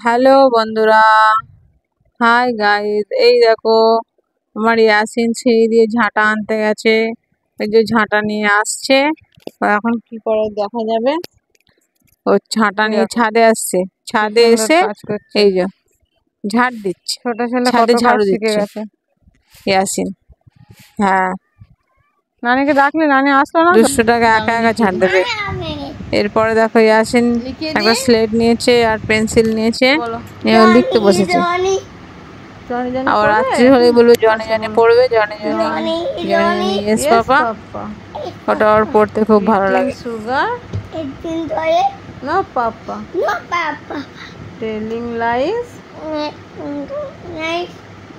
Hello বন্ধুরা, hi guys. এই দেখো, আমার ইয়াসিন সিঁড়ি দিয়ে ঝাঁটা আনতে গেছে। এই যে ঝাঁটা নিয়ে আসছে, এখন কি করে দেখা যাবে। ও ঝাঁটা নিয়ে ছাদে আসছে, ছাদে এসে এই যে ঝাড় দিচ্ছে। ছোট ছেলে ছাদে কত ঝাড়ু শিখে দিচ্ছে গেছে। ইয়াসিন। হ্যাঁ, নানিকে ডাকলে নানি আসলো না। 200 টাকা একা একা ঝাড় দেবে। এরপরে দেখো ইয়াসিন একটা স্লেট নিয়েছে আর পেন্সিল নিয়েছে, নিয়ে লিখতে বসেছে। আবার রাত্রি হলে বলবে জনে জনে পড়বে, জনে জনে জনে ইয়েস পাপা। ওটা ওর পড়তে খুব ভালো লাগে। Sugar no papa, telling lies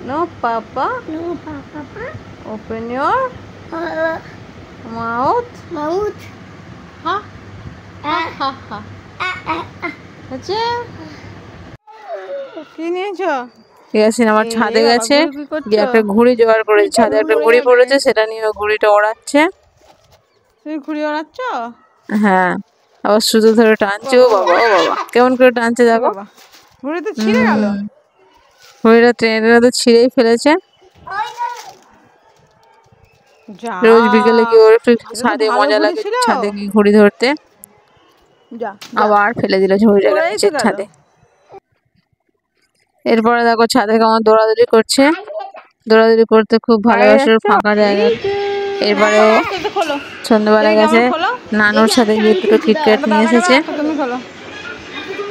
no papa, open your mouth. হা হা হা। আচ্ছা, কি নিয়েছো? ইয়াসিন আমার ছাদে গেছে, গিয়ে একটা ঘুড়ি জোগাড় করেছে। ছাদে একটা ঘুড়ি পড়েছে, সেটা নিয়ে ঘুড়িটা ওড়াচ্ছে। তুমি ঘুড়ি ওড়াচ্ছ? হ্যাঁ, আবার সুতো ধরে টানছে। ও বাবা, ও বাবা, কেমন করে টানছে দেখো। ঘুড়ি তো ছিঁড়ে গেল। ঘুড়িটা ট্রেনের তো ছিঁড়েই ফেলেছে। রোজ বিকেলে কি ওর একটু ছাদে মজা লাগে, ছাদে কি ঘুড়ি ধরতে। আবার ফেলে দিল ঘুড়িটাকে নিচের ছাদে। এরপরে দেখো ছাদে কেমন দৌড়াদৌড়ি করছে, দৌড়াদৌড়ি করতে খুব ভালোবাসে ফাঁকা জায়গায়। এরপরে ও সন্ধ্যেবেলা গেছে নানুর সাথে গিয়ে দুটো কিটক্যাট নিয়ে এসেছে।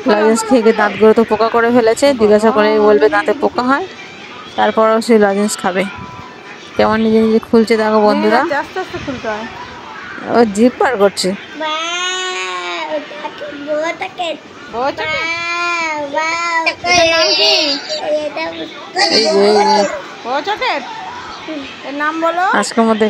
লজেন্স খেয়ে দাঁতগুলো তো পোকা করে ফেলেছে। জিজ্ঞাসা করে বলবে দাঁতে পোকা হয়, তারপরও সে লজেন্স খাবে। কেমন নিজে নিজে খুলছে দেখো বন্ধুরা, ও জিভ পার করছে। আজকের মধ্যে